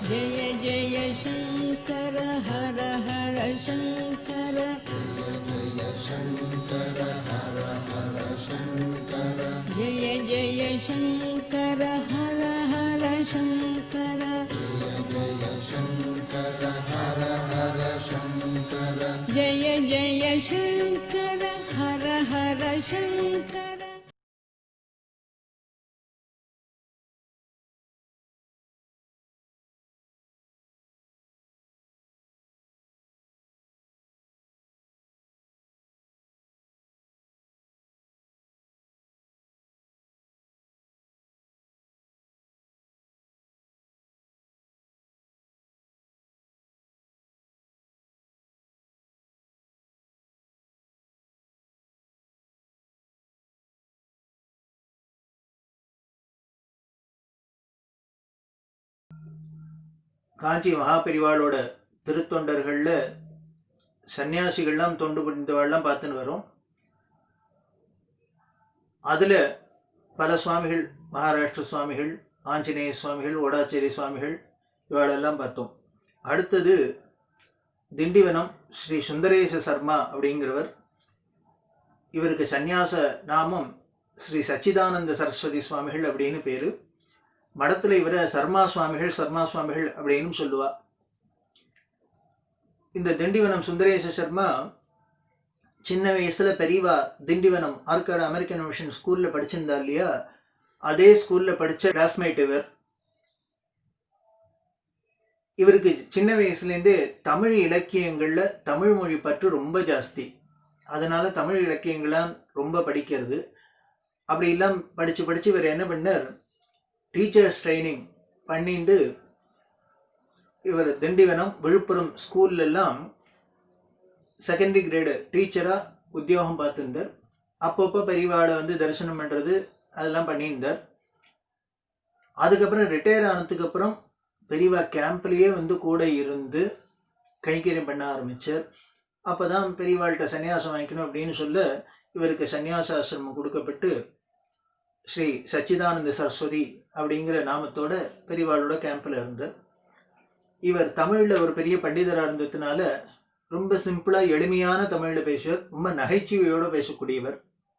जय जय शंकर हर हर शंकर जय शंकर हर हर शंकर जय जय शंकर हर हर शंकर जय शंकर हर हर शंकर जय जय शंकर हर हर शंकर. காஞ்சி மகாபெரிவாளோட திருத்தொண்டர்கள்ல சன்னியாசிகள்லாம் தொண்டு புரிந்தவாள்லாம் பார்த்துன்னு வரும். அதுல பல சுவாமிகள், மகாராஷ்டிர சுவாமிகள், ஆஞ்சநேய சுவாமிகள், ஓடாச்சேரி சுவாமிகள் இவாளெல்லாம் பார்த்தோம். அடுத்தது திண்டிவனம் ஸ்ரீ சுந்தரேச சர்மா அப்படிங்கிறவர். இவருக்கு சந்நியாச நாமம் ஸ்ரீ சச்சிதானந்த சரஸ்வதி சுவாமிகள் அப்படின்னு பேரு. மடத்துல இவரை சர்மா சுவாமிகள் அப்படின்னு சொல்லுவா. இந்த திண்டிவனம் சுந்தரேச சர்மா சின்ன வயசுல பெரியவா திண்டிவனம் ஆற்காடு அமெரிக்கன் மிஷன் ஸ்கூல்ல படிச்சிருந்தா இல்லையா, அதே ஸ்கூல்ல படிச்ச கிளாஸ்மேட் இவர். இவருக்கு சின்ன வயசுல இருந்தே தமிழ் இலக்கியங்கள்ல தமிழ் மொழி பற்று ரொம்ப ஜாஸ்தி. அதனால தமிழ் இலக்கியங்கள்லாம் ரொம்ப படிக்கிறது. அப்படி எல்லாம் படிச்சு இவர் என்ன பண்ணார், டீச்சர்ஸ் ட்ரைனிங் பண்ணிட்டு இவர் திண்டிவனம் விழுப்புரம் ஸ்கூல்ல எல்லாம் செகண்டரி கிரேடு டீச்சரா உத்தியோகம் பார்த்துருந்தார். அப்பப்போ பெரியவாளை தரிசனம் பண்றது அதெல்லாம் பண்ணியிருந்தார். அதுக்கப்புறம் ரிட்டையர் ஆனதுக்கு அப்புறம் பெரியவா கேம்ப்லயே கூட இருந்து கைங்கரியம் பண்ண ஆரம்பிச்சார். அப்பதான் பெரியவாள்கிட்ட சன்னியாசம் வாங்கிக்கணும் அப்படின்னு சொல்ல இவருக்கு சன்னியாச ஆசிரமம் கொடுக்கப்பட்டு ஸ்ரீ சச்சிதானந்த சரஸ்வதி அப்படிங்கிற நாமத்தோட பெரியவாளோட கேம்ப்ல இருந்தார். இவர் தமிழ்ல ஒரு பெரிய பண்டிதரா இருந்ததுனால ரொம்ப சிம்பிளா எளிமையான தமிழ்ல பேசுவார். ரொம்ப நகைச்சுவையோட பேசக்கூடியவர்.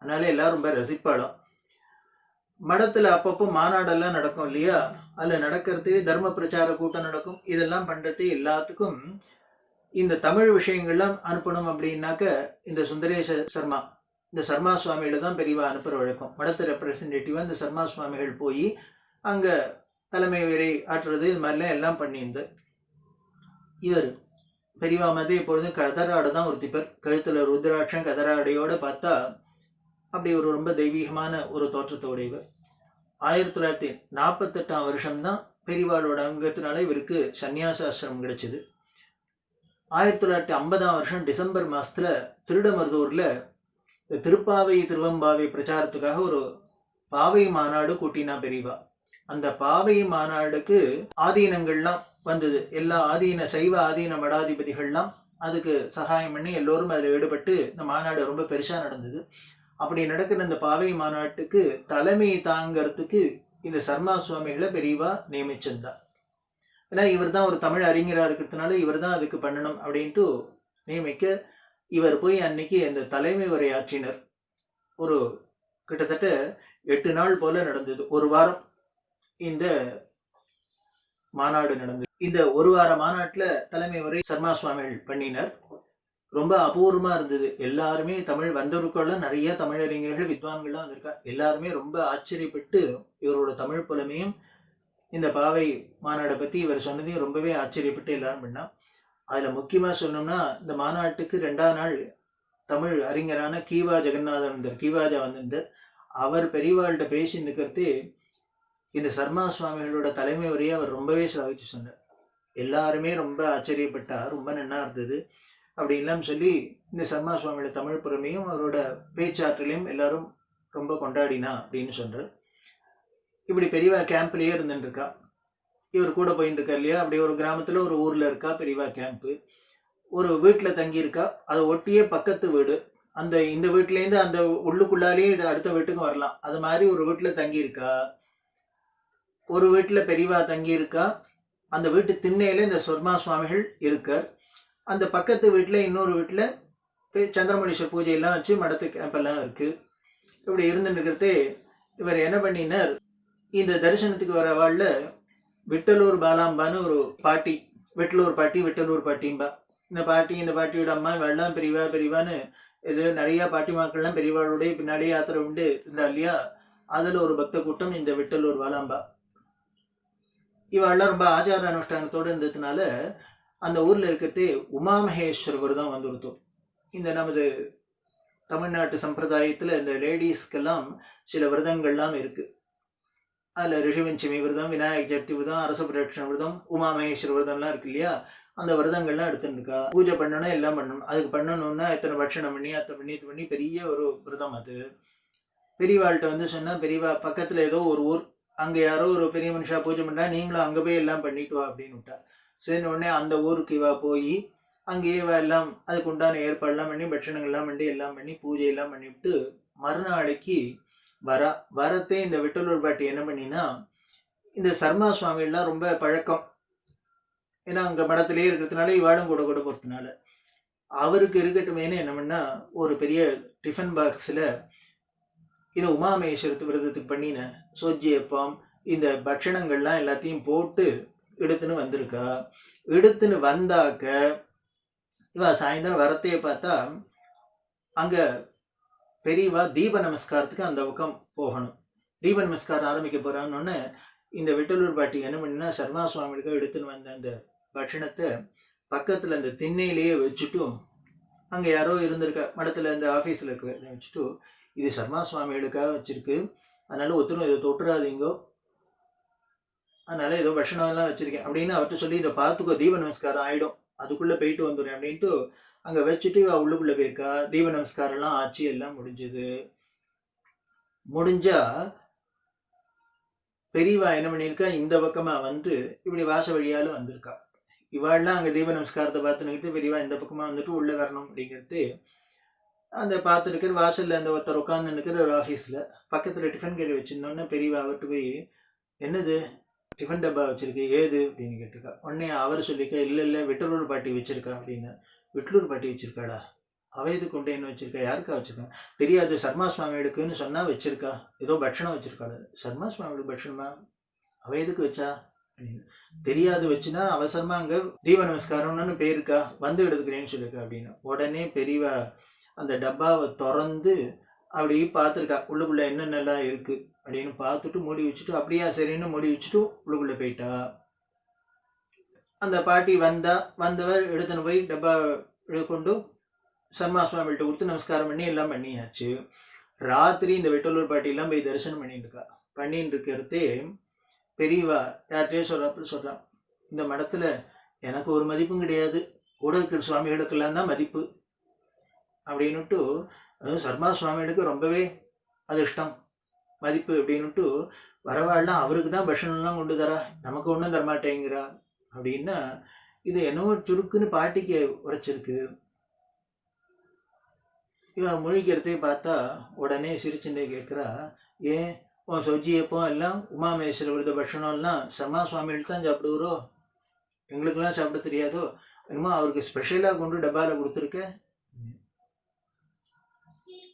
அதனால எல்லாரும் ரொம்ப ரசிப்பாளாம். மடத்துல அப்பப்போ மாநாடெல்லாம் நடக்கும் இல்லையா, அதுல நடக்கிறது தர்ம பிரச்சார கூட்டம் நடக்கும். இதெல்லாம் பண்றது எல்லாத்துக்கும் இந்த தமிழ் விஷயங்கள்லாம் அனுப்பணும் அப்படின்னாக்க இந்த சுந்தரேச சர்மா, இந்த சர்மா சுவாமியில தான் பெரியவா அனுப்புற வழக்கம். மடத்து ரெப்ரசன்டேட்டிவா இந்த சர்மா சுவாமிகள் போய் அங்க தலைமை உரை ஆற்றுறது, இது மாதிரிலாம் எல்லாம் பண்ணியிருந்து. இவர் பெரியவா மாதிரி எப்பொழுதும் கதராடு தான் ஒரு திப்பர். கழுத்துல ருத்ராட்சம் கதராடையோட பார்த்தா அப்படி ஒரு ரொம்ப தெய்வீகமான ஒரு தோற்றத்தோடையவர். 1948 வருஷம்தான் பெரியவாளோட அங்கத்தினால இவருக்கு சன்னியாசாசிரமம் கிடைச்சது. 1950 வருஷம் டிசம்பர் மாசத்துல திருடமருதூர்ல திருப்பாவை திருவம்பாவை பிரச்சாரத்துக்காக ஒரு பாவை மாநாடு கூட்டினா பெரியவா. அந்த பாவை மாநாடுக்கு ஆதீனங்கள்லாம் வந்தது. எல்லா சைவ ஆதீன மடாதிபதிகள்லாம் அதுக்கு சகாயம் பண்ணி எல்லோரும் அதில் ஈடுபட்டு இந்த மாநாடு ரொம்ப பெருசா நடந்தது. அப்படி நடக்கிற இந்த பாவை மாநாட்டுக்கு தலைமை தாங்கிறதுக்கு இந்த சர்மா சுவாமிகளை பெரியவா நியமிச்சிருந்தா. ஏன்னா இவர் தான் ஒரு தமிழ் அறிஞரா இருக்கிறதுனால இவர் தான் அதுக்கு பண்ணணும் அப்படின்ட்டு நியமிக்க, இவர் போய் அன்னைக்கு அந்த தலைமை உரையாற்றினர். ஒரு கிட்டத்தட்ட 8 நாள் போல நடந்தது. ஒரு வாரம் இந்த மாநாடு நடந்தது. இந்த ஒரு வார மாநாட்டுல தலைமை உரை சர்மா சுவாமிகள் பண்ணினர். ரொம்ப அபூர்வமா இருந்தது. எல்லாருமே தமிழ் வந்தவருக்குள்ள நிறைய தமிழறிஞர்கள் வித்வான்கள்லாம் வந்திருக்கா. எல்லாருமே ரொம்ப ஆச்சரியப்பட்டு இவரோட தமிழ் புலமையும் இந்த பாவை மாநாடை பத்தி இவர் சொன்னதையும் ரொம்பவே ஆச்சரியப்பட்டு எல்லாரும் பண்ணா. அதுல முக்கியமா சொன்னோம்னா இந்த மாநாட்டுக்கு 2ஆம் நாள் தமிழ் அறிஞரான கீவா ஜெகநாதன் வந்தார். கீவாஜா வந்திருந்தார். அவர் பெரியவாள்கிட்ட பேசி நிற்கிறது இந்த சர்மா சுவாமிகளோட தலைமை உரையை அவர் ரொம்பவே சிலாகிச்சு சொன்னார். எல்லாருமே ரொம்ப ஆச்சரியப்பட்டா, ரொம்ப நன்னா இருந்தது அப்படின்லாம் சொல்லி இந்த சர்மா சுவாமியோட தமிழ் புறமையும் அவரோட பேச்சாற்றலையும் எல்லாரும் ரொம்ப கொண்டாடினா அப்படின்னு சொல்றார். இப்படி பெரியவா கேம்ப்லயே இருந்துட்டு இருக்கா. இவர் கூட போயிட்டு இருக்கா இல்லையா. அப்படி ஒரு கிராமத்துல ஒரு ஊர்ல இருக்கா பெரியவா கேம்ப். ஒரு வீட்டுல தங்கி இருக்கா. அதை ஒட்டியே பக்கத்து வீடு. இந்த வீட்டுல இருந்து அந்த உள்ளுக்குள்ளாலேயே அடுத்த வீட்டுக்கு வரலாம். அது மாதிரி ஒரு வீட்டுல தங்கி இருக்கா. ஒரு வீட்டுல பெரியவா தங்கி இருக்கா. அந்த வீட்டு திண்ணையில இந்த சர்மா சுவாமிகள் இருக்கார். அந்த பக்கத்து வீட்டில் இன்னொரு வீட்டில் சந்திரமௌலீஸ்வரர் பூஜையெல்லாம் வச்சு மடத்து கேம்பெல்லாம் இருக்கு. இப்படி இருந்துருக்கிறதே இவர் என்ன பண்ணினார், இந்த தரிசனத்துக்கு வர வாழ விட்டலூர் பாலாம்பான்னு ஒரு பாட்டி, விட்டலூர் பாட்டிம்பா. இந்த பாட்டியோட அம்மா இவெல்லாம் பெரியவான்னு இது நிறைய பாட்டிமாக்கள்லாம் பெரியவாளுடைய பின்னாடியே யாத்திரை உண்டு இருந்தா இல்லையா, அதுல ஒரு பக்த கூட்டம் இந்த விட்டலூர் பாலாம்பா. இவெல்லாம் ரொம்ப ஆச்சார அனுஷ்டானத்தோடு இருந்ததுனால அந்த ஊர்ல இருக்கிறதே உமாமகேஸ்வர விரதம் வந்துருத்தோம். இந்த நமது தமிழ்நாட்டு சம்பிரதாயத்துல இந்த லேடிஸ்க்கெல்லாம் சில விரதங்கள்லாம் இருக்கு. அதுல ரிஷிவஞ்சமி விரதம், விநாயகர் சதுர்த்தி விரதம், அரச பிரதட்சண விரதம், உமாமகேஸ்வர விரதம்லாம் இருக்கு இல்லையா. அந்த விரதங்கள்லாம் எடுத்துருக்கா. பூஜை பண்ணணும், எல்லாம் பண்ணணும். அதுக்கு பண்ணணும்னா எத்தனை பட்சணம் பண்ணி அத்தனை பண்ணி பெரிய ஒரு விரதம். அது பெரியவாள்கிட்ட வந்து சொன்னா, பெரியவா பக்கத்துல ஏதோ ஒரு ஊர், அங்க யாரோ ஒரு பெரிய மனுஷா பூஜை பண்றா, நீங்களும் அங்க போய் எல்லாம் பண்ணிட்டு வா அப்படின்னு விட்டா. சரி, உடனே அந்த ஊருக்கு இவா போய் அங்கேயே எல்லாம் அதுக்கு உண்டான ஏற்பாடுலாம் பண்ணி பட்சணங்கள்லாம் பண்ணி எல்லாம் பண்ணி பூஜையெல்லாம் பண்ணிவிட்டு மறுநாளைக்கு வரத்தே இந்த விட்டலூர் பாட்டி என்ன பண்ணினா, இந்த சர்மா சுவாமிகள்லாம் ரொம்ப பழக்கம், ஏன்னா அங்க மடத்திலேயே இருக்கிறதுனால இவாளும் கூட போறதுனால அவருக்கு இருக்கட்டுமேனு என்ன பண்ணா, ஒரு பெரிய டிஃபன் பாக்ஸ்ல இதை உமாமேஸ்வரத்து விரதத்துக்கு பண்ணின சோஜ்ஜியப்பம் இந்த பட்சணங்கள்லாம் எல்லாத்தையும் போட்டு எடுத்துன்னு வந்திருக்கா. எடுத்துன்னு வந்தாக்க இவா சாயந்தரம் வரத்தையே பார்த்தா அங்க பெரியவா தீப நமஸ்காரத்துக்கு அந்த பக்கம் போகணும். தீப நமஸ்காரம் ஆரம்பிக்க போறான்னு இந்த விட்டலூர் பாட்டி என்ன பண்ணினா, சர்மா சுவாமிகளுக்கு எடுத்துன்னு வந்த அந்த பட்சணத்தை பக்கத்துல அந்த திண்ணையிலேயே வச்சுட்டு, அங்க யாரோ இருந்திருக்க மடத்துல இந்த ஆபீஸ்ல இருக்க வச்சுட்டு, இது சர்மா சுவாமிகளுக்காக வச்சிருக்கு, அதனால ஒருத்தரும் இதை தொட்டுறாதீங்கோ, அதனால ஏதோ பட்சணம் எல்லாம் வச்சிருக்கேன் அப்படின்னு அவர்கிட்ட சொல்லி, இதை பார்த்துக்கோ, தீப நமஸ்காரம் ஆயிடும், அதுக்குள்ள போயிட்டு வந்துடுறேன் அப்படின்ட்டு அங்க வச்சுட்டு இவ உள்ளுக்குள்ள போயிருக்கா. தீப நமஸ்காரம் எல்லாம் ஆச்சு, எல்லாம் முடிஞ்சது. முடிஞ்சா பெரியவா என்ன பண்ணிருக்கா, இந்த பக்கமா வந்து இப்படி வாச வழியாலும் வந்திருக்கா. இவாள்லாம் அங்க தீப நமஸ்காரத்தை பார்த்துன்னு பெரியவா இந்த பக்கமா வந்துட்டு உள்ள வரணும் அப்படிங்கிறது அந்த பார்த்துருக்கிற வாசல்ல அந்த ஒருத்தர் உட்கார்ந்து இருக்கிற ஒரு ஆஃபீஸ்ல பக்கத்துல டிஃபன் கேரி வச்சிருந்தோன்னே பெரியவா அவர்கிட்ட போய், என்னது டிஃபன் டப்பா வச்சிருக்கு, ஏது அப்படின்னு கேட்டிருக்கா. உடனே அவர் சொல்லிக்க, இல்லை விட்டலூர் பாட்டி வச்சிருக்கா அப்படின்னு. விட்டலூர் பாட்டி வச்சிருக்காளா? அவ எது கொண்டு என்ன வச்சிருக்கா? யாருக்கா வச்சிருக்கா? தெரியாது, சர்மா சுவாமிகளுக்குன்னு சொன்னா வச்சிருக்கா, ஏதோ பட்சணம் வச்சிருக்காள். சர்மா சுவாமிகளுக்கு பட்சணமா? அவ எதுக்கு வச்சா அப்படின்னு. தெரியாது, வச்சுன்னா அவசரமா அங்க தீப நமஸ்காரம்னு பேருக்கா, வந்து எடுத்துக்கிறேன்னு சொல்லியிருக்கா அப்படின்னு. உடனே பெரியவா அந்த டப்பாவை திறந்து அப்படி பார்த்துருக்கா, உள்ளுக்குள்ள என்னென்னலாம் இருக்கு அப்படின்னு பார்த்துட்டு மூடி வச்சுட்டு, அப்படியா சரின்னு மூடி வச்சுட்டு உள்ளுக்குள்ள போயிட்டா. அந்த பாட்டி வந்தவர் எடுத்துன்னு போய் டப்பா எடுத்துக்கொண்டு சர்மா சுவாமிகிட்ட கொடுத்து நமஸ்காரம் பண்ணி எல்லாம் பண்ணியாச்சு. ராத்திரி இந்த விட்டலூர் பாட்டியெல்லாம் போய் தரிசனம் பண்ணிட்டு இருக்கிறதே பெரியவா யார்கிட்டயே சொல்றான், இந்த மடத்துல எனக்கு ஒரு மதிப்பும் கிடையாது, கூட இருக்கிற சுவாமிகளுக்கெல்லாம் தான் மதிப்பு அப்படின்னுட்டு, அதுவும் சர்மா சுவாமிகளுக்கு ரொம்பவே அதிர்ஷ்டம் மதிப்பு அப்படின்னுட்டு, வரவாள்லாம் அவருக்கு தான் பட்சணம்லாம் கொண்டு தரா, நமக்கு ஒன்றும் தரமாட்டேங்கிறா அப்படின்னா, இது என்னவோ சுருக்குன்னு பாட்டிக்கு உரைச்சிருக்கு. இவன் முழிக்கிறதே பார்த்தா உடனே சிரிச்சுட்டே கேட்குறா, ஏன் உன் சொஜ்ஜியப்போ எல்லாம் உமாமேஸ்வர விரத பட்சணம் எல்லாம் சர்மா சுவாமிகள் தான் சாப்பிடுவாரோ, எங்களுக்கெல்லாம் சாப்பிட தெரியாதோ, என்னமோ அவருக்கு ஸ்பெஷலாக கொண்டு டப்பால கொடுத்துருக்க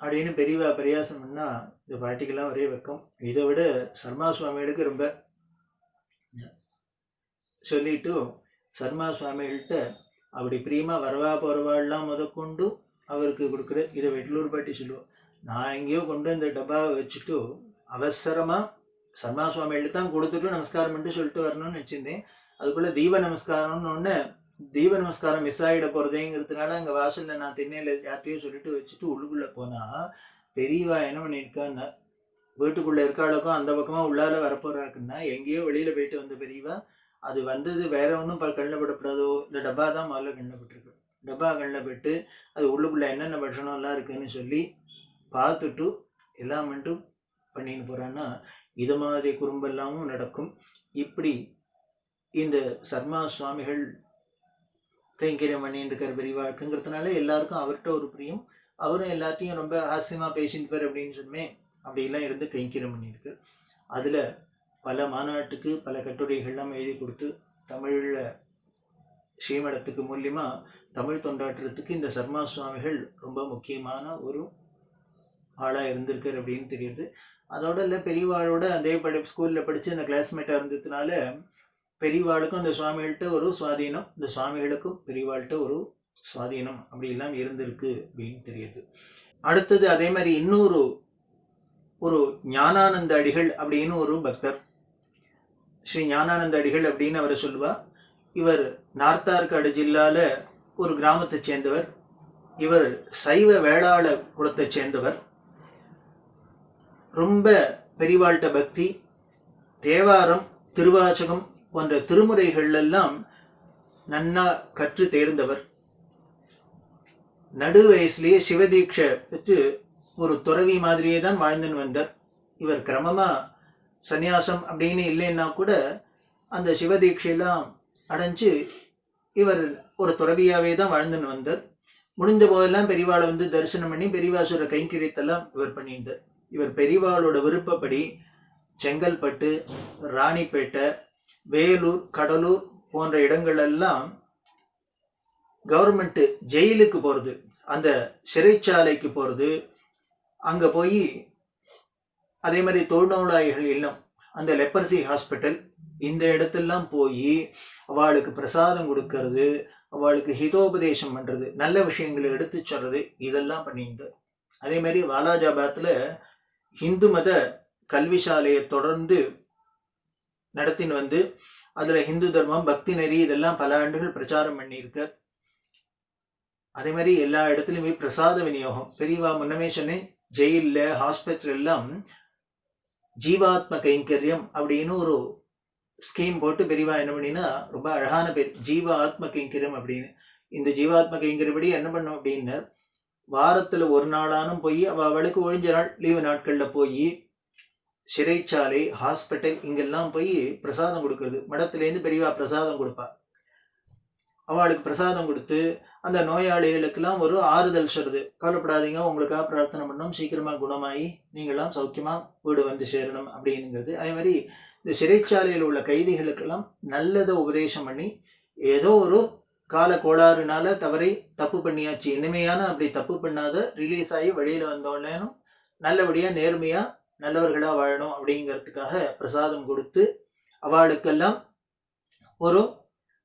அப்படின்னு பெரியவா பரியாசம் பண்ணா இந்த பாட்டிக்கெல்லாம் ஒரே வெக்கம். இதை விட சர்மா சுவாமிகளுக்கு ரொம்ப சொல்லிட்டு சர்மா சுவாமிகள்கிட்ட அப்படி பிரியமா வரவா போறவாள்லாம் முதற்கொண்டு அவருக்கு கொடுக்குற இதை வெட்டலூர் பாட்டி சொல்லுவோம். நான் எங்கேயோ கொண்டு இந்த டப்பாவை வச்சுட்டு அவசரமா சர்மா சுவாமிகள்ட்ட தான் கொடுத்துட்டு நமஸ்காரம் பண்ணிட்டு சொல்லிட்டு வரணும்னு வச்சிருந்தேன். அதுக்குள்ள தீப நமஸ்காரம்னு ஒன்று, தீப நமஸ்காரம் மிஸ் ஆகிட போறதேங்கிறதுனால அங்க வாசல்ல நான் திண்ணையில யார்ட்டையும் சொல்லிட்டு வச்சுட்டு உள்ளுக்குள்ள போனா பெரியவா என்ன பண்ணியிருக்கான்னு, வீட்டுக்குள்ள இருக்காளுக்கும் அந்த பக்கமா உள்ளால வரப்போறாக்குன்னா எங்கேயோ வெளியில போயிட்டு வந்த பெரியவா அது வந்தது வேற ஒன்றும் கண்ணில் படப்படாதோ, இந்த டப்பா தான் முதல்ல கண்ணில் பட்டிருக்கு. டப்பா கண்ணில் பட்டு அது உள்ளுக்குள்ள என்னென்ன பட்சணம் எல்லாம் இருக்குன்னு சொல்லி பார்த்துட்டு எல்லாம் மட்டும் பண்ணின்னு போறான்னா இது மாதிரி குறும்பெல்லாமும் நடக்கும். இப்படி இந்த சர்மா சுவாமிகள் கைங்கரியம் பண்ணிட்டு இருக்கிற பெரியவாழ்க்குங்கிறதுனால எல்லாருக்கும் அவர்கிட்ட ஒரு பிரியம், அவரும் எல்லாத்தையும் ரொம்ப ஹாஸ்யமா பேசிட்டு பார் அப்படின்னு சொன்னேன். அப்படியெல்லாம் இருந்து கைங்கரியம் பண்ணியிருக்கு. அதுல பல மாநாட்டுக்கு பல கட்டுரைகள்லாம் எழுதி கொடுத்து தமிழில் ஸ்ரீமடத்துக்கு மூலியமா தமிழ் தொண்டாற்றுறதுக்கு இந்த சர்மா சுவாமிகள் ரொம்ப முக்கியமான ஒரு ஆளாக இருந்திருக்கார் அப்படின்னு தெரியுது. அதோட இல்லை, பெரியவாளோட அதே ஸ்கூலில் படித்து அந்த கிளாஸ்மேட்டாக இருந்ததுனால பெரியவாளுக்கும் அந்த சுவாமிகள்கிட்ட ஒரு சுவாதீனம், இந்த சுவாமிகளுக்கும் பெரியவாள்கிட்ட ஒரு சுவாதீனம் அப்படி எல்லாம் இருந்திருக்கு அப்படின்னு தெரியுது. அடுத்தது அதே மாதிரி இன்னொரு ஒரு ஞானானந்த அடிகள் அப்படின்னு ஒரு பக்தர், ஸ்ரீ ஞானானந்த அடிகள் அப்படின்னு அவரை சொல்லுவா. இவர் நார்த்தார்காடு ஜில்லால ஒரு கிராமத்தை சேர்ந்தவர். இவர் சைவ வேளாள குலத்தை சேர்ந்தவர். ரொம்ப பெரிவாழ்கிட்ட பக்தி, தேவாரம், திருவாசகம் போன்ற திருமுறைகள் எல்லாம் நன்னா கற்று தேர்ந்தவர். நடு வயசுலேயே சிவதீட்சை வச்சு ஒரு துறவி மாதிரியே தான் வாழ்ந்துன்னு வந்தார். இவர் கிரமமா சந்நியாசம் அப்படின்னு இல்லைன்னா கூட அந்த சிவதீட்சையெல்லாம் அடைஞ்சு இவர் ஒரு துறவியாவே தான் வாழ்ந்துன்னு வந்தார். முடிஞ்ச போதெல்லாம் பெரியவாளை தரிசனம் பண்ணி பெரியவாசுர கைங்கரியத்தெல்லாம் இவர் பண்ணியிருந்தார். இவர் பெரியவாளோட விருப்பப்படி செங்கல்பட்டு, ராணிப்பேட்டை, வேலூர், கடலூர் போன்ற இடங்களெல்லாம் கவர்மெண்ட் ஜெயிலுக்கு போகிறது, அந்த சிறைச்சாலைக்கு போகிறது, அங்கே போய் அதே மாதிரி தொழுநோயாளிகள் இல்லம், அந்த லெப்பர்சி ஹாஸ்பிட்டல், இந்த இடத்தெல்லாம் போய் அவளுக்கு பிரசாதம் கொடுக்கறது, அவளுக்கு ஹிதோபதேசம் பண்ணுறது, நல்ல விஷயங்களை எடுத்து சொல்றது, இதெல்லாம் பண்ணியிருந்தார். அதே மாதிரி வாலாஜாபாத்தில் ஹிந்து மத கல்வி சாலையை தொடர்ந்து நடத்தின்னு அதில் ஹிந்து தர்மம், பக்தி நெறி இதெல்லாம் பல ஆண்டுகள் பிரச்சாரம் பண்ணியிருக்கார். அதே மாதிரி எல்லா இடத்துலையுமே பிரசாத விநியோகம், பெரியவா முன்னமே சொன்னேன், ஜெயிலில், ஹாஸ்பிட்டல் எல்லாம் ஜீவாத்ம கைங்கரியம் அப்படின்னு ஒரு ஸ்கீம் போட்டு பெரியவா என்ன பண்ணினா ரொம்ப அழகான பேர், ஜீவ ஆத்ம கைங்கரியம் அப்படின்னு. இந்த ஜீவாத்ம கைங்கரியப்படி என்ன பண்ணும் அப்படின்னா, வாரத்தில் ஒரு நாளானும் போய் அவளுக்கு ஒழிஞ்ச நாள் லீவு நாட்களில் போய் சிறைச்சாலை, ஹாஸ்பிட்டல் இங்கெல்லாம் போய் பிரசாதம் கொடுக்கறது. மடத்துலேருந்து பெரியவா பிரசாதம் கொடுப்பா. அவளுக்கு பிரசாதம் கொடுத்து அந்த நோயாளிகளுக்கெல்லாம் ஒரு ஆறுதல் சொல்றது, கவலைப்படாதீங்க, உங்களுக்காக பிரார்த்தனை பண்ணோம், சீக்கிரமா குணமாயி நீங்களாம் சௌக்கியமா வீடு சேரணும் அப்படிங்கிறது. அதே மாதிரி இந்த சிறைச்சாலையில் உள்ள கைதிகளுக்கெல்லாம் நல்லதை உபதேசம் பண்ணி, ஏதோ ஒரு கால கோளாறுனால தப்பு பண்ணியாச்சு, இனிமையான அப்படி தப்பு பண்ணாத, ரிலீஸ் ஆகி வெளியில வந்தோடனேனும் நல்லபடியா நேர்மையா நல்லவர்களா வாழணும் அப்படிங்கிறதுக்காக பிரசாதம் கொடுத்து அவளுக்கெல்லாம் ஒரு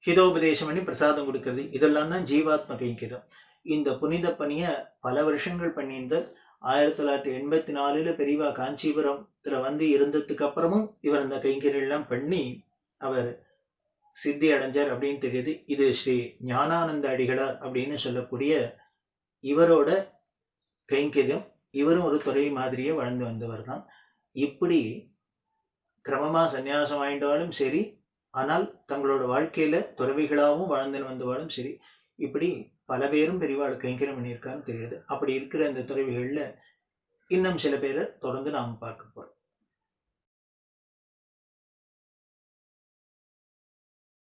ஹிதோபதேசம் பண்ணி பிரசாதம் கொடுக்கறது. இதெல்லாம் தான் ஜீவாத்ம கைங்கரியம். இந்த புனித பணியை பல வருஷங்கள் பண்ணியிருந்தார். 1984 பெரியவா காஞ்சிபுரத்துல இருந்ததுக்கு அப்புறமும் இவர் இந்த கைங்கரியெல்லாம் பண்ணி அவர் சித்தி அடைஞ்சார் அப்படின்னு தெரியுது. இது ஸ்ரீ ஞானானந்த அடிகளார் அப்படின்னு சொல்லக்கூடிய இவரோட கைங்கரியம். இவரும் ஒரு துறவி மாதிரியே வாழ்ந்து வந்தவர் தான். இப்படி கிரமமா சந்நியாசம் வாங்கிட்டாலும் சரி, ஆனால் தங்களோட வாழ்க்கையில துறவிகளாகவும் வாழ்ந்துன்னு வந்தவாளும் சரி, இப்படி பல பேரும் பெரியவாள் கைங்கரியம் பண்ணியிருக்காருன்னு தெரியுது. அப்படி இருக்கிற அந்த துறவிகள்ல இன்னும் சில பேரை தொடர்ந்து நாம் பார்க்க போறோம்.